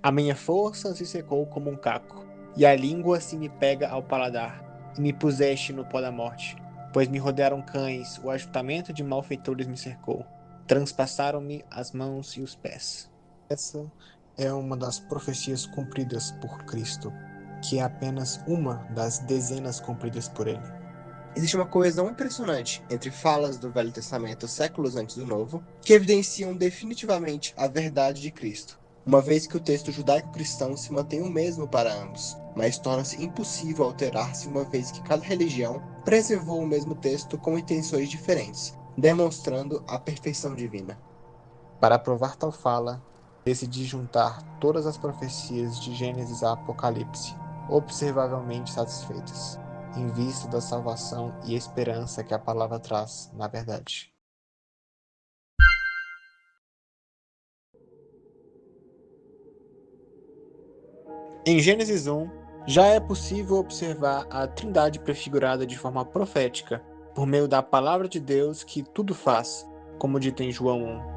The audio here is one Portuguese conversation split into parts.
A minha força se secou como um caco, e a língua se me pega ao paladar, e me puseste no pó da morte, pois me rodearam cães, o ajuntamento de malfeitores me cercou, transpassaram-me as mãos e os pés. Essa é uma das profecias cumpridas por Cristo, que é apenas uma das dezenas cumpridas por ele. Existe uma coesão impressionante entre falas do Velho Testamento séculos antes do Novo, que evidenciam definitivamente a verdade de Cristo, uma vez que o texto judaico-cristão se mantém o mesmo para ambos, mas torna-se impossível alterar-se uma vez que cada religião preservou o mesmo texto com intenções diferentes, demonstrando a perfeição divina. Para provar tal fala, decidi juntar todas as profecias de Gênesis a Apocalipse, observavelmente satisfeitas, em vista da salvação e esperança que a palavra traz, na verdade. Em Gênesis 1, já é possível observar a Trindade prefigurada de forma profética, por meio da palavra de Deus que tudo faz, como dito em João 1.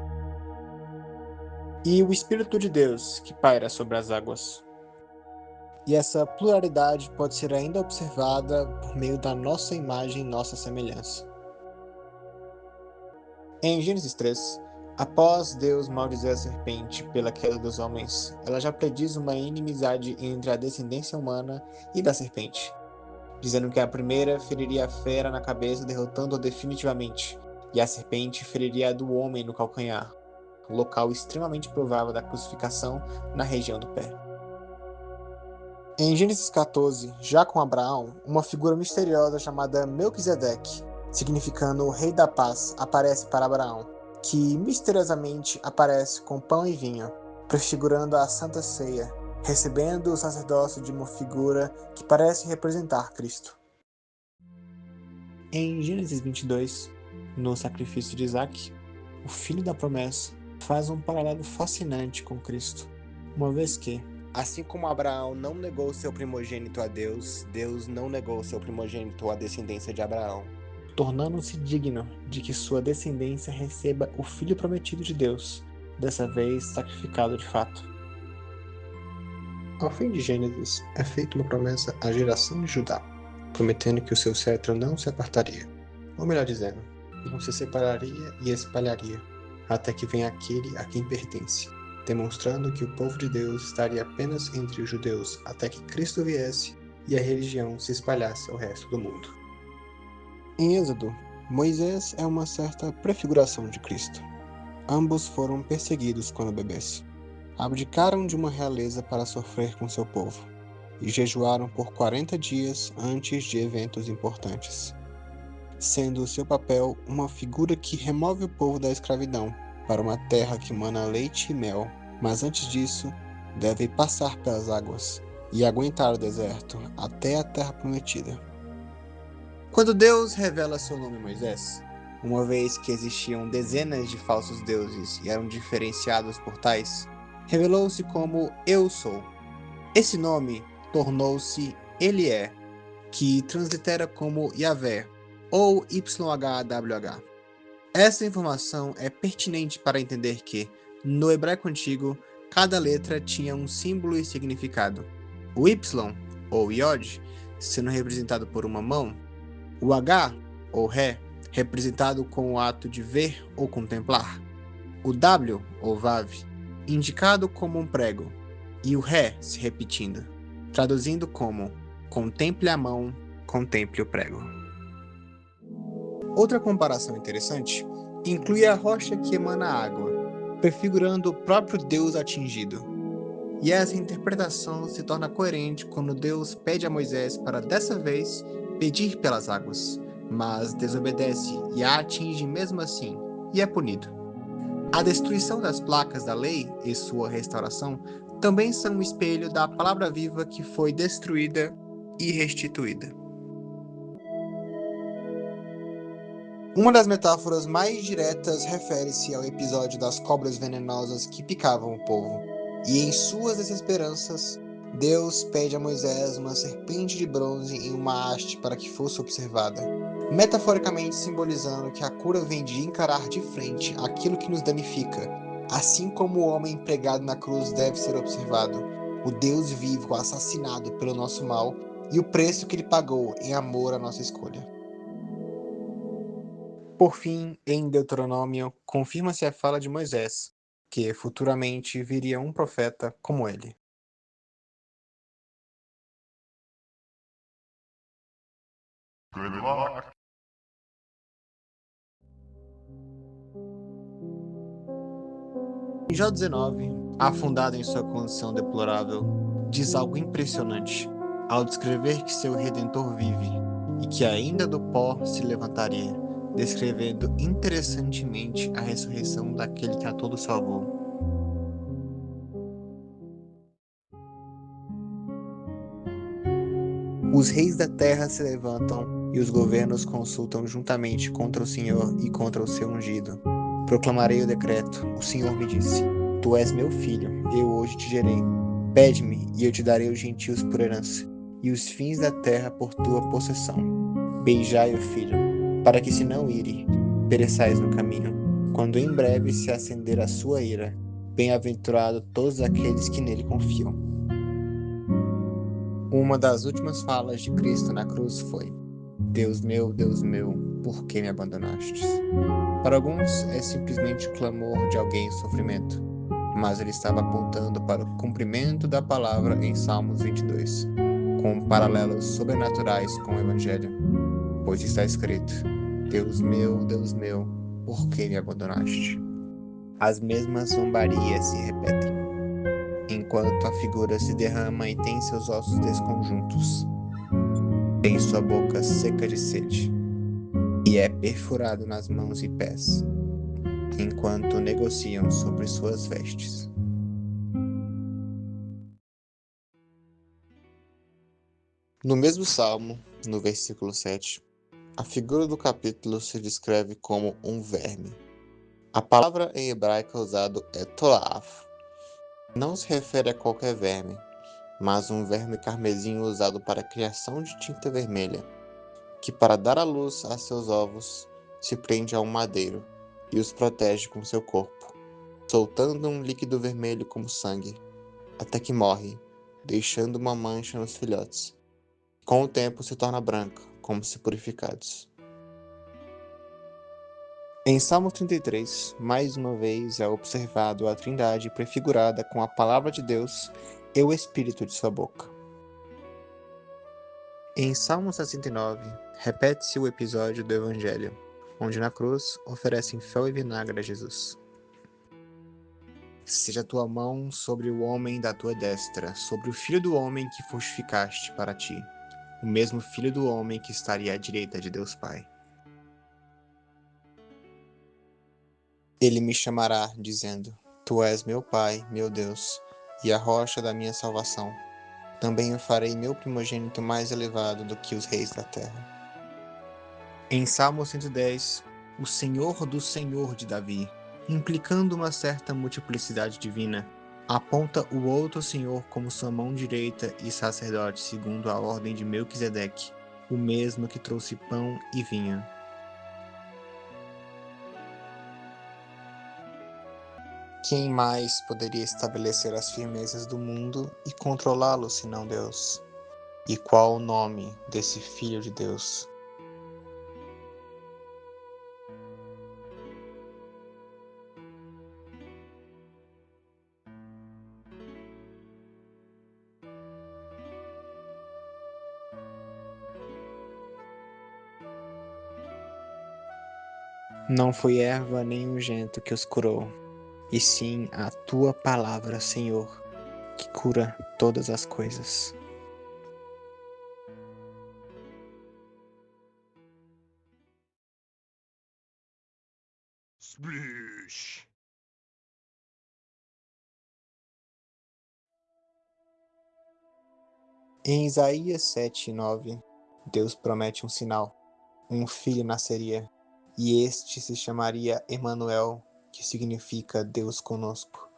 E o Espírito de Deus que paira sobre as águas. E essa pluralidade pode ser ainda observada por meio da nossa imagem e nossa semelhança. Em Gênesis 3, após Deus maldizer a serpente pela queda dos homens, ela já prediz uma inimizade entre a descendência humana e da serpente, dizendo que a primeira feriria a fera na cabeça, derrotando-a definitivamente, e a serpente feriria a do homem no calcanhar, local extremamente provável da crucificação na região do pé. Em Gênesis 14, já com Abraão, uma figura misteriosa chamada Melquisedeque, significando o Rei da Paz, aparece para Abraão, que misteriosamente aparece com pão e vinho, prefigurando a Santa Ceia, recebendo o sacerdócio de uma figura que parece representar Cristo. Em Gênesis 22, no sacrifício de Isaac, o filho da promessa faz um paralelo fascinante com Cristo, uma vez que, assim como Abraão não negou seu primogênito a Deus, Deus não negou seu primogênito à descendência de Abraão, tornando-se digno de que sua descendência receba o filho prometido de Deus, dessa vez sacrificado de fato. Ao fim de Gênesis, é feita uma promessa à geração de Judá, prometendo que o seu cetro não se apartaria, ou melhor dizendo, não se separaria e espalharia, até que venha aquele a quem pertence, demonstrando que o povo de Deus estaria apenas entre os judeus até que Cristo viesse e a religião se espalhasse ao resto do mundo. Em Êxodo, Moisés é uma certa prefiguração de Cristo. Ambos foram perseguidos quando bebês. Abdicaram de uma realeza para sofrer com seu povo, e jejuaram por 40 dias antes de eventos importantes, sendo o seu papel uma figura que remove o povo da escravidão para uma terra que mana leite e mel, mas antes disso, deve passar pelas águas e aguentar o deserto até a terra prometida. Quando Deus revela seu nome a Moisés, uma vez que existiam dezenas de falsos deuses e eram diferenciados por tais, revelou-se como Eu Sou. Esse nome tornou-se Ele É, que translitera como Yahvé, ou YHWH. Essa informação é pertinente para entender que, no hebraico antigo, cada letra tinha um símbolo e significado. O Y, ou Yod, sendo representado por uma mão, o H, ou Ré, representado com o ato de ver ou contemplar, o W, ou Vav, indicado como um prego, e o Ré se repetindo, traduzindo como contemple a mão, contemple o prego. Outra comparação interessante inclui a rocha que emana água, prefigurando o próprio Deus atingido. E essa interpretação se torna coerente quando Deus pede a Moisés para, dessa vez, pedir pelas águas, mas desobedece e a atinge mesmo assim, e é punido. A destruição das placas da lei e sua restauração também são um espelho da palavra viva que foi destruída e restituída. Uma das metáforas mais diretas refere-se ao episódio das cobras venenosas que picavam o povo. E em suas desesperanças, Deus pede a Moisés uma serpente de bronze em uma haste para que fosse observada, metaforicamente simbolizando que a cura vem de encarar de frente aquilo que nos danifica, Assim como o homem pregado na cruz deve ser observado, o Deus vivo assassinado pelo nosso mal e o preço que ele pagou em amor à nossa escolha. Por fim, em Deuteronômio, confirma-se a fala de Moisés, que futuramente viria um profeta como ele. Good luck. Em Jó 19, afundado em sua condição deplorável, diz algo impressionante ao descrever que seu Redentor vive e que ainda do pó se levantaria, descrevendo interessantemente a ressurreição daquele que a todos salvou. Os reis da terra se levantam e os governos consultam juntamente contra o Senhor e contra o seu ungido. Proclamarei o decreto. O Senhor me disse: Tu és meu filho, eu hoje te gerei. Pede-me, e eu te darei os gentios por herança, e os fins da terra por tua possessão. Beijai o filho, para que se não ire, pereçais no caminho, quando em breve se acender a sua ira. Bem-aventurado todos aqueles que nele confiam. Uma das últimas falas de Cristo na cruz foi: Deus meu, por que me abandonastes? Para alguns é simplesmente o clamor de alguém em sofrimento, mas ele estava apontando para o cumprimento da palavra em Salmos 22, com paralelos sobrenaturais com o Evangelho, pois está escrito: Deus meu, por que me abandonaste? As mesmas zombarias se repetem, enquanto a figura se derrama e tem seus ossos desconjuntos, tem sua boca seca de sede, e é perfurado nas mãos e pés, enquanto negociam sobre suas vestes. No mesmo salmo, no versículo 7, a figura do capítulo se descreve como um verme. A palavra em hebraico usada é tolaaf. Não se refere a qualquer verme, mas um verme carmesim usado para a criação de tinta vermelha, que para dar à luz a seus ovos se prende a um madeiro e os protege com seu corpo, soltando um líquido vermelho como sangue, até que morre, deixando uma mancha nos filhotes. Com o tempo se torna branca, como se purificados. Em Salmo 33, mais uma vez é observado a Trindade prefigurada com a palavra de Deus e o Espírito de sua boca. Em Salmo 69, repete-se o episódio do Evangelho, onde na cruz oferecem fel e vinagre a Jesus. Seja a tua mão sobre o homem da tua destra, sobre o filho do homem que fortificaste para ti, o mesmo filho do homem que estaria à direita de Deus Pai. Ele me chamará, dizendo: Tu és meu Pai, meu Deus, e a rocha da minha salvação. Também o farei meu primogênito mais elevado do que os reis da terra. Em Salmo 110, o Senhor do Senhor de Davi, implicando uma certa multiplicidade divina, aponta o outro Senhor como sua mão direita e sacerdote segundo a ordem de Melquisedeque, o mesmo que trouxe pão e vinho. Quem mais poderia estabelecer as firmezas do mundo e controlá-lo senão Deus? E qual o nome desse Filho de Deus? Não foi erva nem ungento que os curou, e sim a tua palavra, Senhor, que cura todas as coisas. Splish. Em Isaías 7:9, Deus promete um sinal: um filho nasceria, e este se chamaria Emanuel, que significa Deus conosco,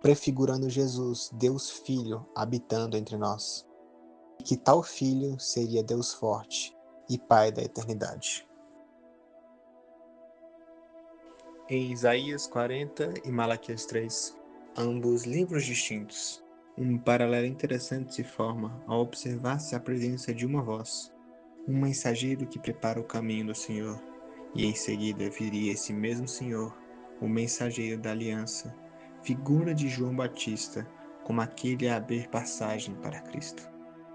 prefigurando Jesus, Deus Filho, habitando entre nós. E que tal filho seria Deus forte e Pai da eternidade. em Isaías 40 e Malaquias 3, ambos livros distintos. Um paralelo interessante se forma ao observar-se a presença de uma voz, um mensageiro que prepara o caminho do Senhor, e em seguida viria esse mesmo Senhor, o mensageiro da aliança, figura de João Batista, como aquele a abrir passagem para Cristo.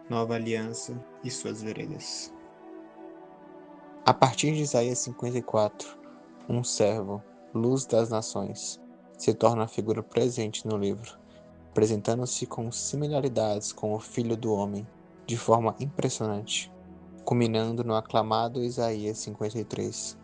Nova aliança e suas veredas. A partir de Isaías 54, um servo, luz das nações, se torna a figura presente no livro, apresentando-se com similaridades com o Filho do Homem, de forma impressionante, culminando no aclamado Isaías 53.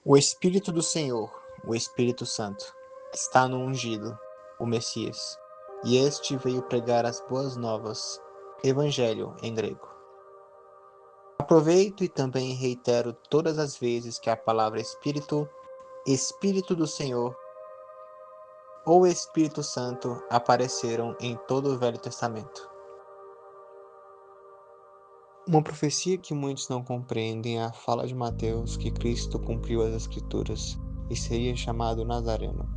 O Espírito do Senhor, o Espírito Santo, está no ungido, o Messias, e este veio pregar as boas novas, Evangelho em grego. Aproveito e também reitero todas as vezes que a palavra Espírito, Espírito do Senhor ou Espírito Santo apareceram em todo o Velho Testamento. Uma profecia que muitos não compreendem é a fala de Mateus que Cristo cumpriu as Escrituras e seria chamado Nazareno.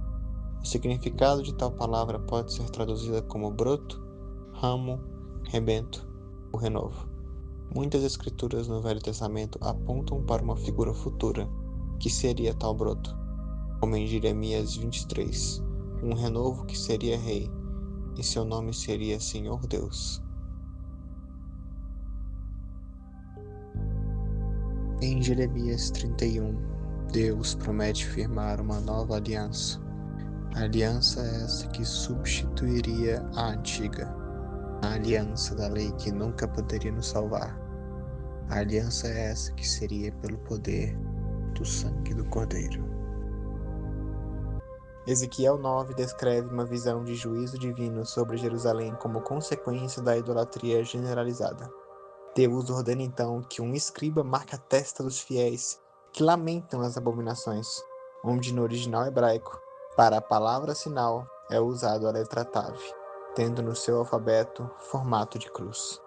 O significado de tal palavra pode ser traduzida como broto, ramo, rebento ou renovo. Muitas escrituras no Velho Testamento apontam para uma figura futura, que seria tal broto, como em Jeremias 23, um renovo que seria rei, e seu nome seria Senhor Deus. Em Jeremias 31, Deus promete firmar uma nova aliança. A aliança essa que substituiria a antiga, a aliança da lei que nunca poderia nos salvar. A aliança essa que seria pelo poder do sangue do Cordeiro. Ezequiel 9 descreve uma visão de juízo divino sobre Jerusalém como consequência da idolatria generalizada. Deus ordena então que um escriba marque a testa dos fiéis que lamentam as abominações, onde no original hebraico, para a palavra sinal, é usado a letra Tav, tendo no seu alfabeto formato de cruz.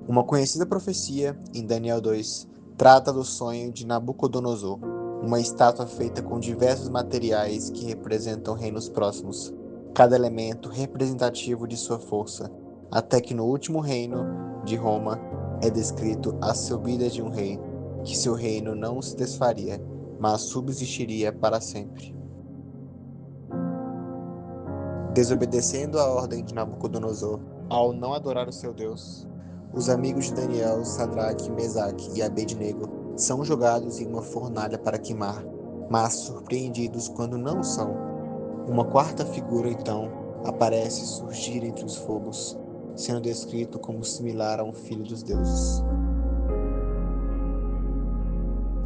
Uma conhecida profecia, em Daniel 2, trata do sonho de Nabucodonosor, uma estátua feita com diversos materiais que representam reinos próximos, cada elemento representativo de sua força, até que no último reino, de Roma, é descrito a subida de um rei, que seu reino não se desfaria, mas subsistiria para sempre. Desobedecendo a ordem de Nabucodonosor, ao não adorar o seu Deus, os amigos de Daniel, Sadraque, Mesaque e Abednego são jogados em uma fornalha para queimar, mas surpreendidos quando não são. Uma quarta figura, então, aparece surgir entre os fogos, sendo descrito como similar a um filho dos deuses.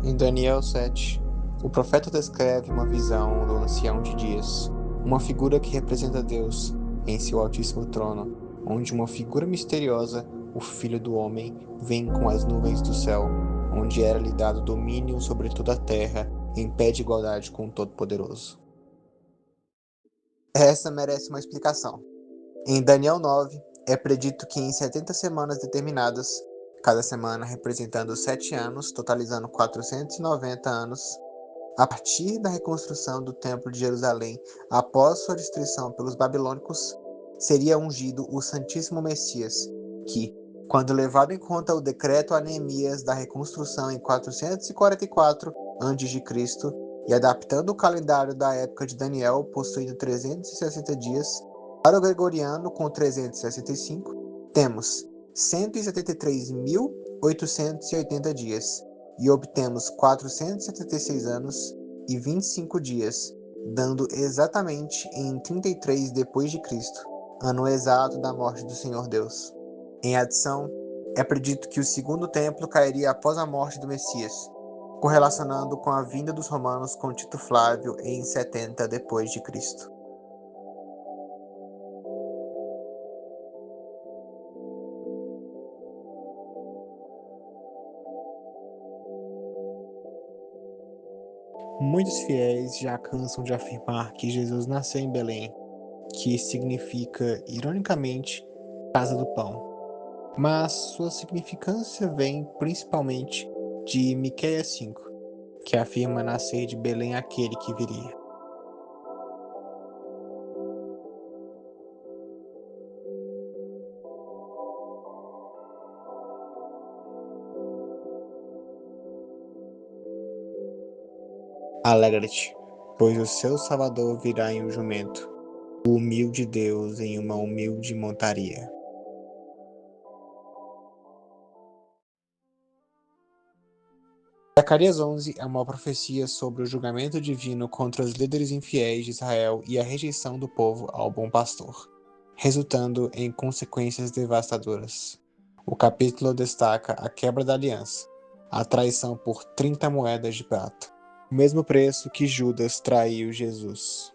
Em Daniel 7, o profeta descreve uma visão do ancião de dias, uma figura que representa Deus em seu altíssimo trono, onde uma figura misteriosa, o Filho do Homem, vem com as nuvens do céu, onde era-lhe dado domínio sobre toda a terra, em pé de igualdade com o Todo-Poderoso. Essa merece uma explicação. Em Daniel 9, é predito que em 70 semanas determinadas, cada semana representando 7 anos, totalizando 490 anos, a partir da reconstrução do Templo de Jerusalém após sua destruição pelos babilônicos, seria ungido o Santíssimo Messias, que, quando levado em conta o decreto a Neemias da reconstrução em 444 a.C., e adaptando o calendário da época de Daniel, possuindo 360 dias, para o gregoriano com 365, temos 173.880 dias, e obtemos 476 anos e 25 dias, dando exatamente em 33 depois de Cristo, ano exato da morte do Senhor Deus. Em adição, é predito que o segundo templo cairia após a morte do Messias, correlacionando com a vinda dos romanos com Tito Flávio em 70 depois de Cristo. Muitos fiéis já cansam de afirmar que Jesus nasceu em Belém, que significa, ironicamente, Casa do Pão. Mas sua significância vem principalmente de Miqueias 5, que afirma nascer de Belém aquele que viria. Alegra-te, pois o seu Salvador virá em um jumento, o humilde Deus em uma humilde montaria. Zacarias 11 é uma profecia sobre o julgamento divino contra os líderes infiéis de Israel e a rejeição do povo ao bom pastor, resultando em consequências devastadoras. O capítulo destaca a quebra da aliança, a traição por 30 moedas de prata, o mesmo preço que Judas traiu Jesus.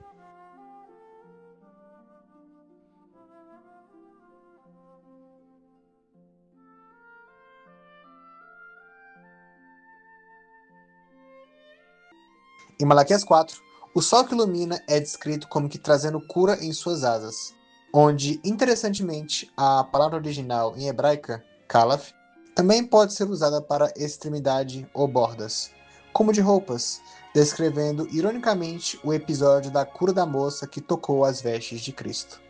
Em Malaquias 4, o sol que ilumina é descrito como que trazendo cura em suas asas, onde, interessantemente, a palavra original em hebraica, kalaf, também pode ser usada para extremidade ou bordas, como de roupas, descrevendo ironicamente o episódio da cura da moça que tocou as vestes de Cristo.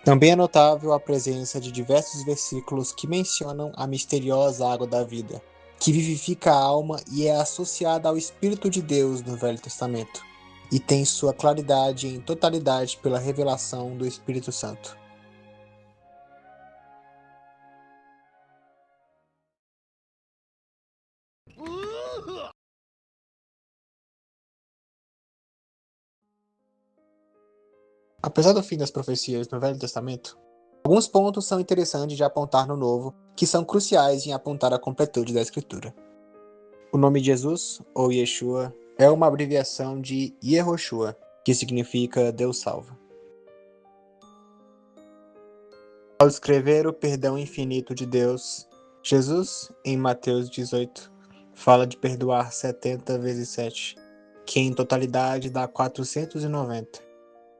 Também é notável a presença de diversos versículos que mencionam a misteriosa água da vida, que vivifica a alma e é associada ao Espírito de Deus no Velho Testamento, e tem sua claridade em totalidade pela revelação do Espírito Santo. Apesar do fim das profecias no Velho Testamento, alguns pontos são interessantes de apontar no Novo, que são cruciais em apontar a completude da Escritura. O nome de Jesus, ou Yeshua, é uma abreviação de Yehoshua, que significa Deus salva. Ao descrever o perdão infinito de Deus, Jesus, em Mateus 18, fala de perdoar 70 vezes 7, que em totalidade dá 490.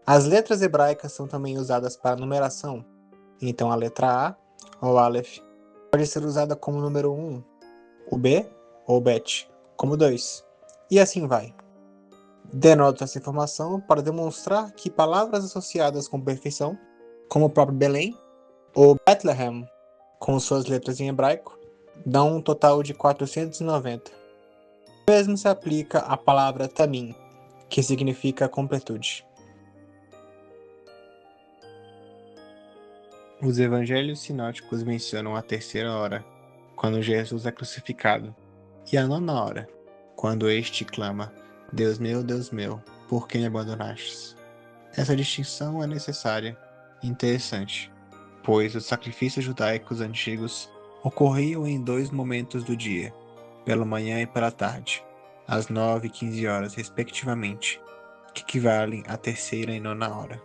As letras hebraicas são também usadas para numeração, então a letra A, ou Aleph, pode ser usada como número 1, o B, ou Bet, como 2, e assim vai. Denoto essa informação para demonstrar que palavras associadas com perfeição, como o próprio Belém, ou Bethlehem, com suas letras em hebraico, dão um total de 490. O mesmo se aplica à palavra Tamim, que significa completude. Os evangelhos sinóticos mencionam a terceira hora, quando Jesus é crucificado, e a nona hora, quando este clama, Deus meu, por que me abandonastes? Essa distinção é necessária e interessante, pois os sacrifícios judaicos antigos ocorriam em 2 momentos do dia, pela manhã e pela tarde, às 9 e 15 horas, respectivamente, que equivalem à terceira e nona hora.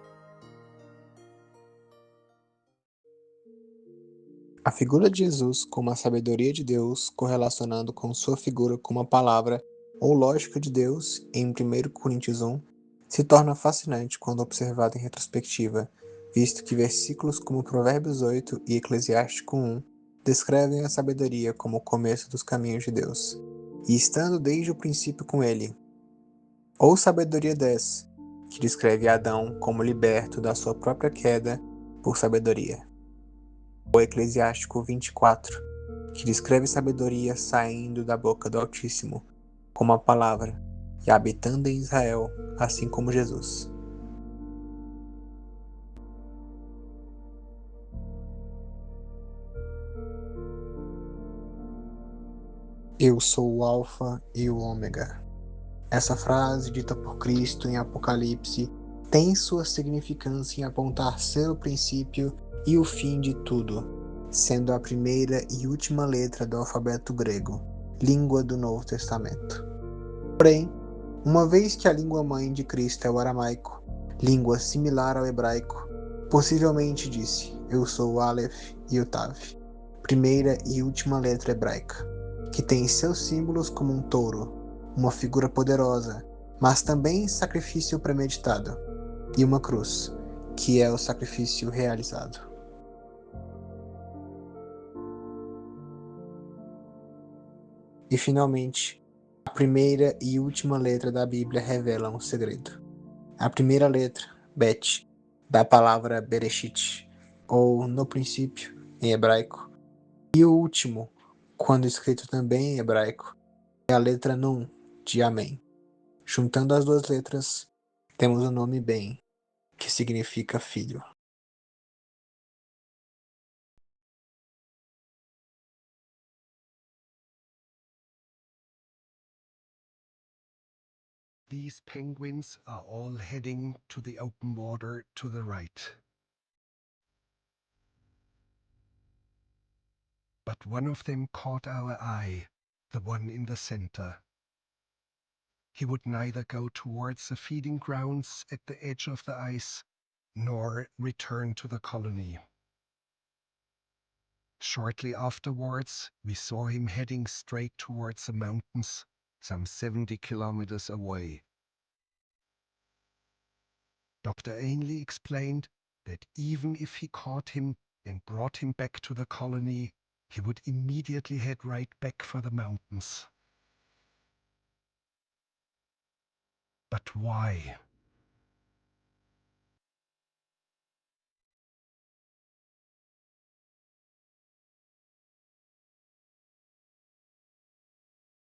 A figura de Jesus como a sabedoria de Deus, correlacionando com sua figura como a palavra ou lógica de Deus, em 1 Coríntios 1, se torna fascinante quando observado em retrospectiva, visto que versículos como Provérbios 8 e Eclesiástico 1 descrevem a sabedoria como o começo dos caminhos de Deus, e estando desde o princípio com ele. Ou Sabedoria 10, que descreve Adão como liberto da sua própria queda por sabedoria. O Eclesiástico 24, que descreve sabedoria saindo da boca do Altíssimo, como a palavra, e habitando em Israel, assim como Jesus. Eu sou o Alfa e o Ômega. Essa frase, dita por Cristo em Apocalipse, tem sua significância em apontar ser o princípio e o fim de tudo, sendo a primeira e última letra do alfabeto grego, língua do Novo Testamento. Porém, uma vez que a língua-mãe de Cristo é o aramaico, língua similar ao hebraico, possivelmente disse, eu sou o Aleph e o Tav, primeira e última letra hebraica, que tem seus símbolos como um touro, uma figura poderosa, mas também sacrifício premeditado, e uma cruz, que é o sacrifício realizado. E finalmente, a primeira e última letra da Bíblia revela um segredo. A primeira letra, Bet, da palavra Bereshit, ou no princípio, em hebraico, e o último, quando escrito também em hebraico, é a letra Nun, de Amém. Juntando as duas letras, temos o nome Ben, que significa filho. These penguins are all heading to the open water to the right. But one of them caught our eye, the one in the center. He would neither go towards the feeding grounds at the edge of the ice, nor return to the colony. Shortly afterwards, we saw him heading straight towards the mountains, some 70 kilometers away. Dr. Ainley explained that even if he caught him and brought him back to the colony, he would immediately head right back for the mountains. But why?